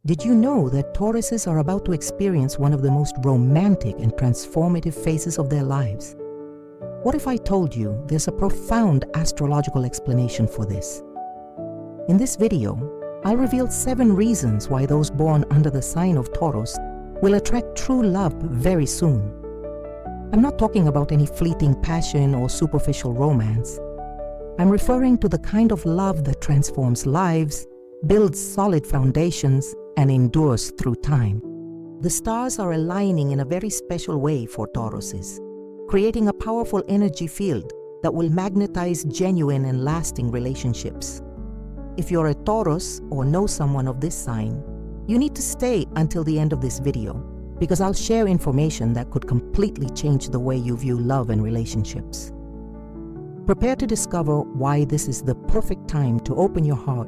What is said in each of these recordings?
Did you know that Tauruses are about to experience one of the most romantic and transformative phases of their lives? What if I told you there's a profound astrological explanation for this? In this video, I'll reveal 7 reasons why those born under the sign of Taurus will attract true love very soon. I'm not talking about any fleeting passion or superficial romance. I'm referring to the kind of love that transforms lives, builds solid foundations, and endures through time. The stars are aligning in a very special way for Tauruses, creating a powerful energy field that will magnetize genuine and lasting relationships. If you're a Taurus or know someone of this sign, you need to stay until the end of this video, because I'll share information that could completely change the way you view love and relationships. Prepare to discover why this is the perfect time to open your heart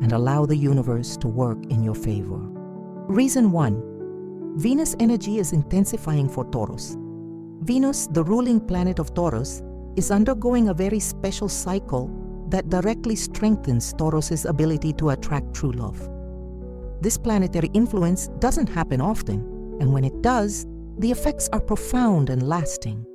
and allow the universe to work in your favor. Reason 1. Venus energy is intensifying for Taurus. Venus, the ruling planet of Taurus, is undergoing a very special cycle that directly strengthens Taurus's ability to attract true love. This planetary influence doesn't happen often, and when it does, the effects are profound and lasting.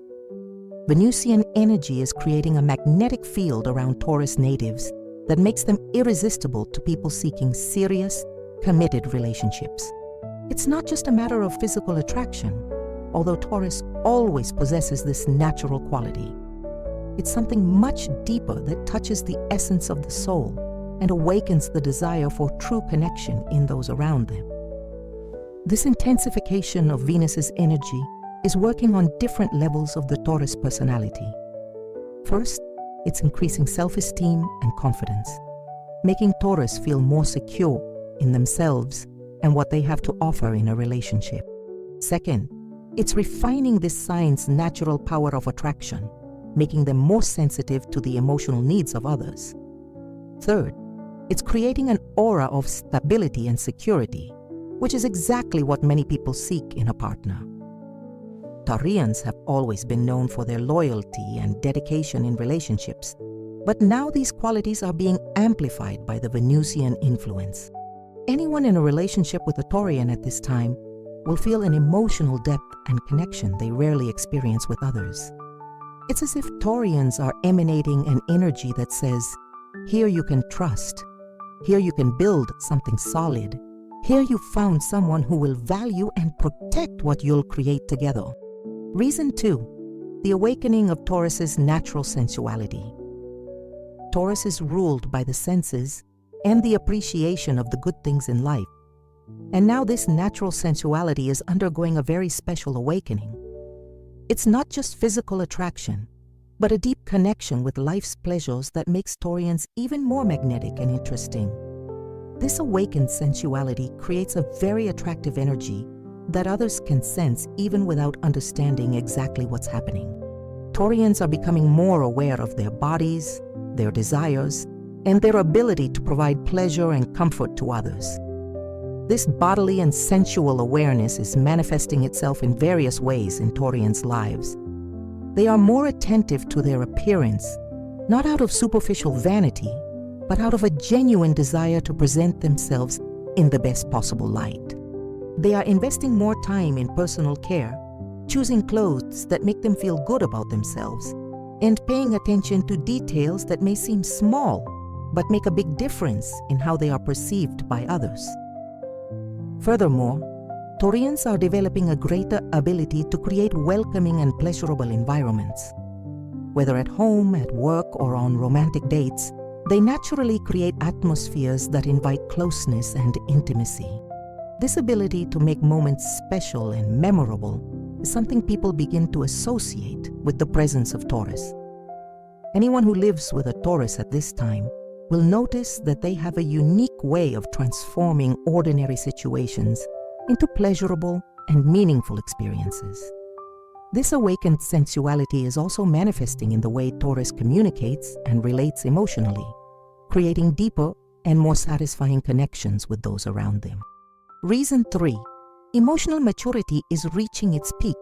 Venusian energy is creating a magnetic field around Taurus natives that makes them irresistible to people seeking serious, committed relationships. It's not just a matter of physical attraction, although Taurus always possesses this natural quality. It's something much deeper that touches the essence of the soul and awakens the desire for true connection in those around them. This intensification of Venus's energy is working on different levels of the Taurus personality. First, it's increasing self-esteem and confidence, making Taurus feel more secure in themselves and what they have to offer in a relationship. Second, it's refining this sign's natural power of attraction, making them more sensitive to the emotional needs of others. Third, it's creating an aura of stability and security, which is exactly what many people seek in a partner. Taurians have always been known for their loyalty and dedication in relationships, but now these qualities are being amplified by the Venusian influence. Anyone in a relationship with a Taurian at this time will feel an emotional depth and connection they rarely experience with others. It's as if Taurians are emanating an energy that says, here you can trust, here you can build something solid, here you found someone who will value and protect what you'll create together. Reason 2. The awakening of Taurus's natural sensuality. Taurus is ruled by the senses and the appreciation of the good things in life. And now this natural sensuality is undergoing a very special awakening. It's not just physical attraction, but a deep connection with life's pleasures that makes Taurians even more magnetic and interesting. This awakened sensuality creates a very attractive energy that others can sense even without understanding exactly what's happening. Taurians are becoming more aware of their bodies, their desires, and their ability to provide pleasure and comfort to others. This bodily and sensual awareness is manifesting itself in various ways in Taurians' lives. They are more attentive to their appearance, not out of superficial vanity, but out of a genuine desire to present themselves in the best possible light. They are investing more time in personal care, choosing clothes that make them feel good about themselves, and paying attention to details that may seem small, but make a big difference in how they are perceived by others. Furthermore, Taurians are developing a greater ability to create welcoming and pleasurable environments. Whether at home, at work, or on romantic dates, they naturally create atmospheres that invite closeness and intimacy. This ability to make moments special and memorable is something people begin to associate with the presence of Taurus. Anyone who lives with a Taurus at this time will notice that they have a unique way of transforming ordinary situations into pleasurable and meaningful experiences. This awakened sensuality is also manifesting in the way Taurus communicates and relates emotionally, creating deeper and more satisfying connections with those around them. Reason 3. Emotional maturity is reaching its peak.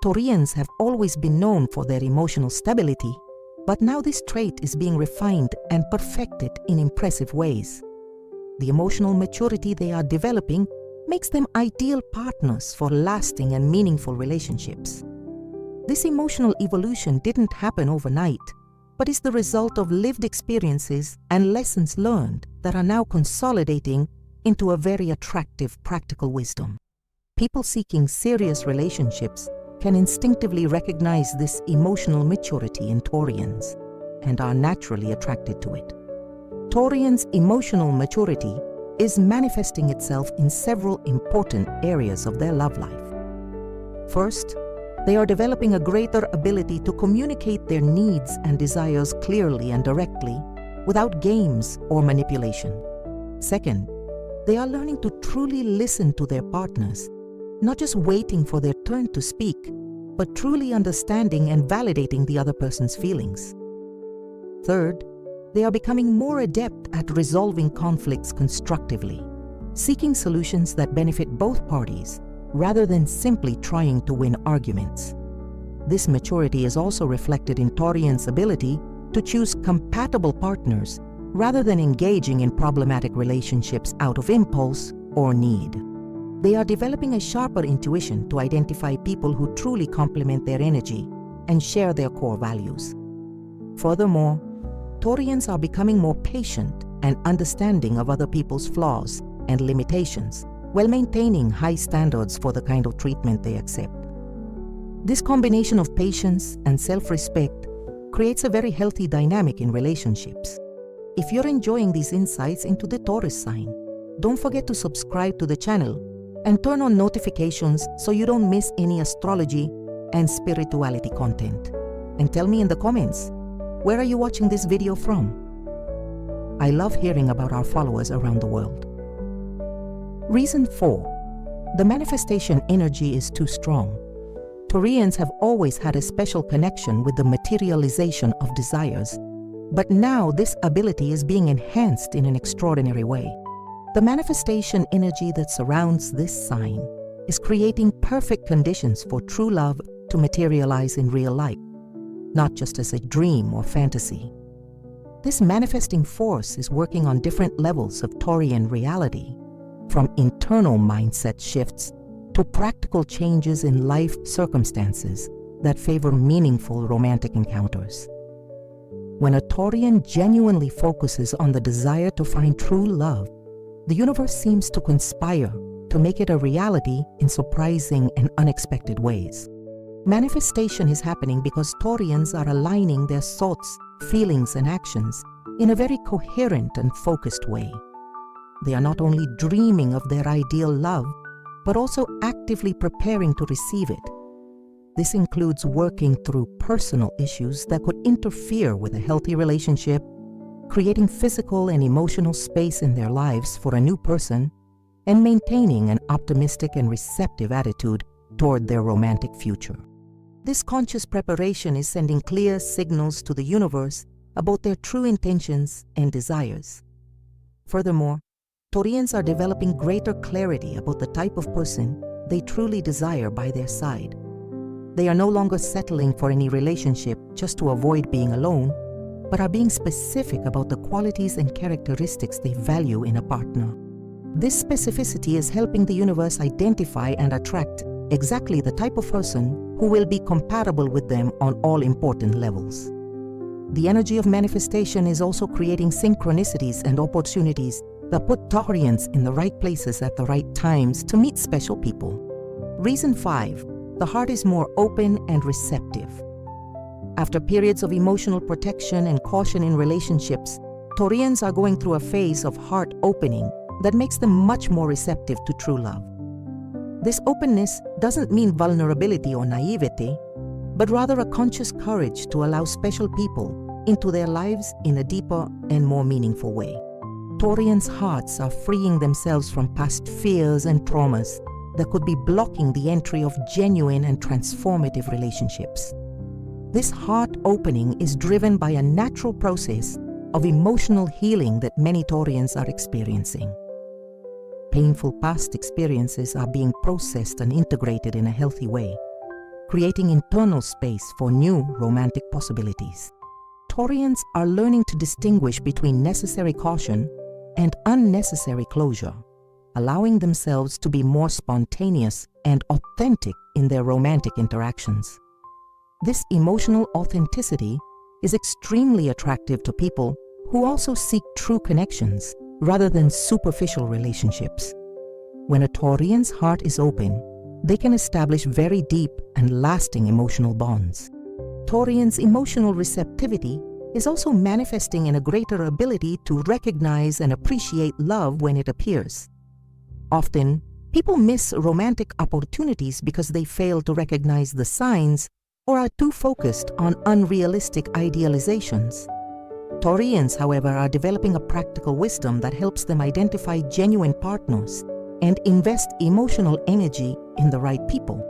Taurians have always been known for their emotional stability, but now this trait is being refined and perfected in impressive ways. The emotional maturity they are developing makes them ideal partners for lasting and meaningful relationships. This emotional evolution didn't happen overnight, but is the result of lived experiences and lessons learned that are now consolidating into a very attractive practical wisdom. People seeking serious relationships can instinctively recognize this emotional maturity in Taurians and are naturally attracted to it. Taurians' emotional maturity is manifesting itself in several important areas of their love life. First, they are developing a greater ability to communicate their needs and desires clearly and directly without games or manipulation. Second, they are learning to truly listen to their partners, not just waiting for their turn to speak, but truly understanding and validating the other person's feelings. Third, they are becoming more adept at resolving conflicts constructively, seeking solutions that benefit both parties rather than simply trying to win arguments. This maturity is also reflected in Taurians' ability to choose compatible partners rather than engaging in problematic relationships out of impulse or need. They are developing a sharper intuition to identify people who truly complement their energy and share their core values. Furthermore, Taurians are becoming more patient and understanding of other people's flaws and limitations while maintaining high standards for the kind of treatment they accept. This combination of patience and self-respect creates a very healthy dynamic in relationships. If you're enjoying these insights into the Taurus sign, don't forget to subscribe to the channel and turn on notifications so you don't miss any astrology and spirituality content. And tell me in the comments, where are you watching this video from? I love hearing about our followers around the world. Reason 4. The manifestation energy is too strong. Taurians have always had a special connection with the materialization of desires, but now this ability is being enhanced in an extraordinary way. The manifestation energy that surrounds this sign is creating perfect conditions for true love to materialize in real life, not just as a dream or fantasy. This manifesting force is working on different levels of Taurian reality, from internal mindset shifts to practical changes in life circumstances that favor meaningful romantic encounters. When a Taurian genuinely focuses on the desire to find true love, the universe seems to conspire to make it a reality in surprising and unexpected ways. Manifestation is happening because Taurians are aligning their thoughts, feelings, and actions in a very coherent and focused way. They are not only dreaming of their ideal love, but also actively preparing to receive it. This includes working through personal issues that could interfere with a healthy relationship, creating physical and emotional space in their lives for a new person, and maintaining an optimistic and receptive attitude toward their romantic future. This conscious preparation is sending clear signals to the universe about their true intentions and desires. Furthermore, Taurians are developing greater clarity about the type of person they truly desire by their side. They are no longer settling for any relationship just to avoid being alone, but are being specific about the qualities and characteristics they value in a partner. This specificity is helping the universe identify and attract exactly the type of person who will be compatible with them on all important levels. The energy of manifestation is also creating synchronicities and opportunities that put Taurians in the right places at the right times to meet special people. Reason 5. The heart is more open and receptive. After periods of emotional protection and caution in relationships, Taurians are going through a phase of heart opening that makes them much more receptive to true love. This openness doesn't mean vulnerability or naivety, but rather a conscious courage to allow special people into their lives in a deeper and more meaningful way. Taurians' hearts are freeing themselves from past fears and traumas that could be blocking the entry of genuine and transformative relationships. This heart opening is driven by a natural process of emotional healing that many Taurians are experiencing. Painful past experiences are being processed and integrated in a healthy way, creating internal space for new romantic possibilities. Taurians are learning to distinguish between necessary caution and unnecessary closure, allowing themselves to be more spontaneous and authentic in their romantic interactions. This emotional authenticity is extremely attractive to people who also seek true connections rather than superficial relationships. When a Taurian's heart is open, they can establish very deep and lasting emotional bonds. Taurian's emotional receptivity is also manifesting in a greater ability to recognize and appreciate love when it appears. Often, people miss romantic opportunities because they fail to recognize the signs or are too focused on unrealistic idealizations. Taurians, however, are developing a practical wisdom that helps them identify genuine partners and invest emotional energy in the right people.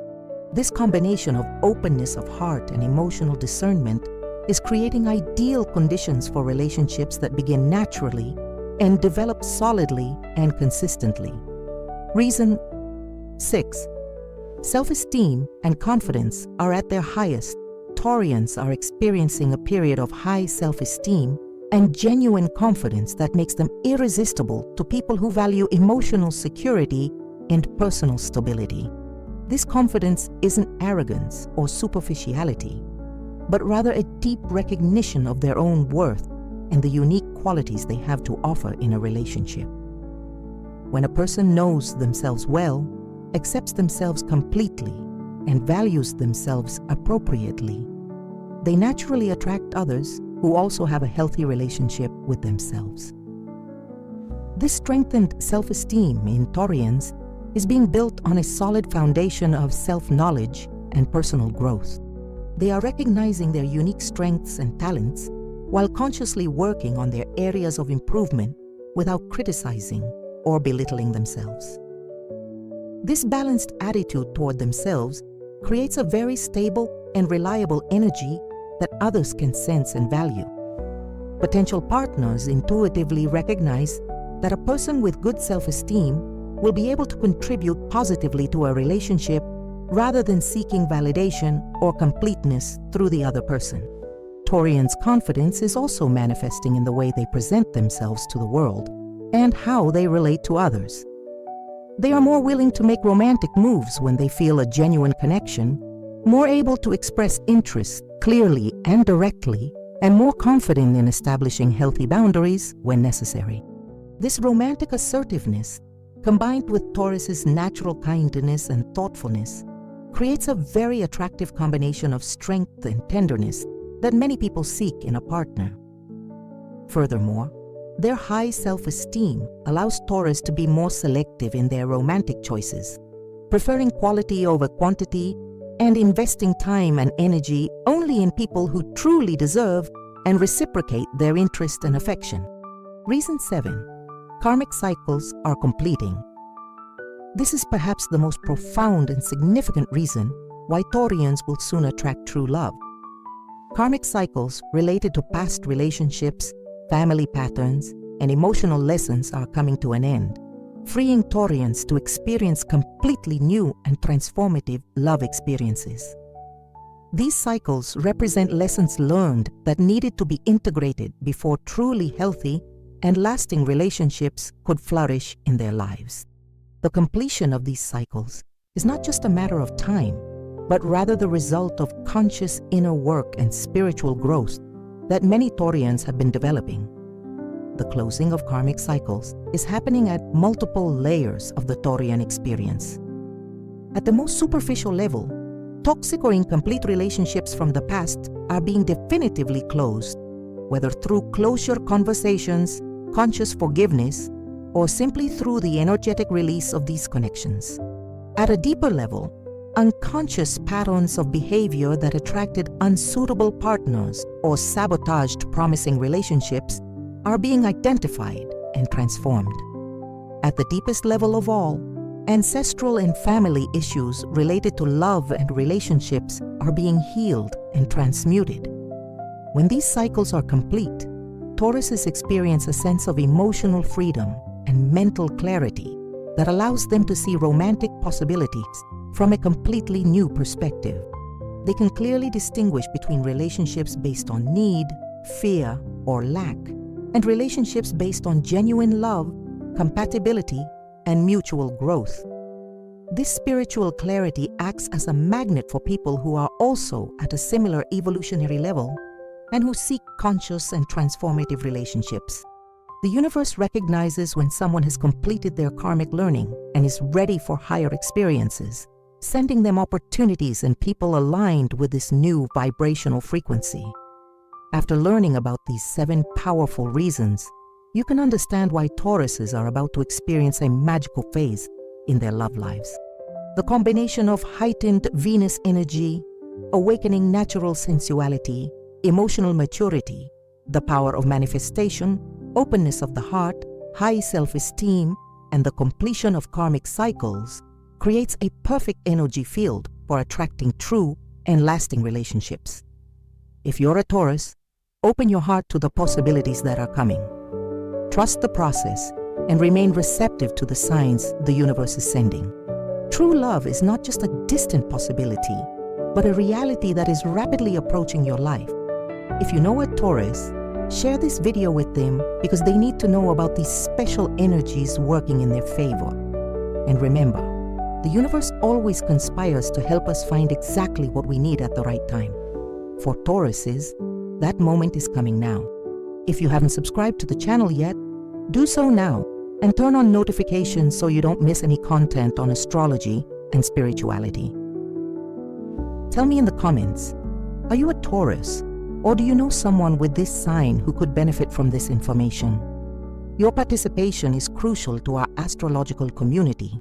This combination of openness of heart and emotional discernment is creating ideal conditions for relationships that begin naturally and develop solidly and consistently. Reason 6. Self-esteem and confidence are at their highest. Taurians are experiencing a period of high self-esteem and genuine confidence that makes them irresistible to people who value emotional security and personal stability. This confidence isn't arrogance or superficiality, but rather a deep recognition of their own worth and the unique qualities they have to offer in a relationship. When a person knows themselves well, accepts themselves completely, and values themselves appropriately, they naturally attract others who also have a healthy relationship with themselves. This strengthened self-esteem in Taurians is being built on a solid foundation of self-knowledge and personal growth. They are recognizing their unique strengths and talents while consciously working on their areas of improvement without criticizing or belittling themselves. This balanced attitude toward themselves creates a very stable and reliable energy that others can sense and value. Potential partners intuitively recognize that a person with good self-esteem will be able to contribute positively to a relationship rather than seeking validation or completeness through the other person. Taurians' confidence is also manifesting in the way they present themselves to the world and how they relate to others. They are more willing to make romantic moves when they feel a genuine connection, more able to express interest clearly and directly, and more confident in establishing healthy boundaries when necessary. This romantic assertiveness, combined with Taurus's natural kindness and thoughtfulness, creates a very attractive combination of strength and tenderness that many people seek in a partner. Furthermore, their high self-esteem allows Taurus to be more selective in their romantic choices, preferring quality over quantity and investing time and energy only in people who truly deserve and reciprocate their interest and affection. Reason 7. Karmic cycles are completing. This is perhaps the most profound and significant reason why Taurians will soon attract true love. Karmic cycles related to past relationships, family patterns, and emotional lessons are coming to an end, freeing Taurians to experience completely new and transformative love experiences. These cycles represent lessons learned that needed to be integrated before truly healthy and lasting relationships could flourish in their lives. The completion of these cycles is not just a matter of time, but rather the result of conscious inner work and spiritual growth that many Taurians have been developing. The closing of karmic cycles is happening at multiple layers of the Taurian experience. At the most superficial level, toxic or incomplete relationships from the past are being definitively closed, whether through closure conversations, conscious forgiveness, or simply through the energetic release of these connections. At a deeper level, unconscious patterns of behavior that attracted unsuitable partners or sabotaged promising relationships are being identified and transformed. At the deepest level of all, ancestral and family issues related to love and relationships are being healed and transmuted. When these cycles are complete, Tauruses experience a sense of emotional freedom and mental clarity that allows them to see romantic possibilities from a completely new perspective. They can clearly distinguish between relationships based on need, fear, or lack, and relationships based on genuine love, compatibility, and mutual growth. This spiritual clarity acts as a magnet for people who are also at a similar evolutionary level and who seek conscious and transformative relationships. The universe recognizes when someone has completed their karmic learning and is ready for higher experiences, sending them opportunities and people aligned with this new vibrational frequency. After learning about these 7 powerful reasons, you can understand why Tauruses are about to experience a magical phase in their love lives. The combination of heightened Venus energy, awakening natural sensuality, emotional maturity, the power of manifestation, openness of the heart, high self-esteem, and the completion of karmic cycles creates a perfect energy field for attracting true and lasting relationships. If you're a Taurus, open your heart to the possibilities that are coming. Trust the process and remain receptive to the signs the universe is sending. True love is not just a distant possibility, but a reality that is rapidly approaching your life. If you know a Taurus, share this video with them because they need to know about these special energies working in their favor. And remember, the universe always conspires to help us find exactly what we need at the right time. For Tauruses, that moment is coming now. If you haven't subscribed to the channel yet, do so now and turn on notifications so you don't miss any content on astrology and spirituality. Tell me in the comments, are you a Taurus, or do you know someone with this sign who could benefit from this information? Your participation is crucial to our astrological community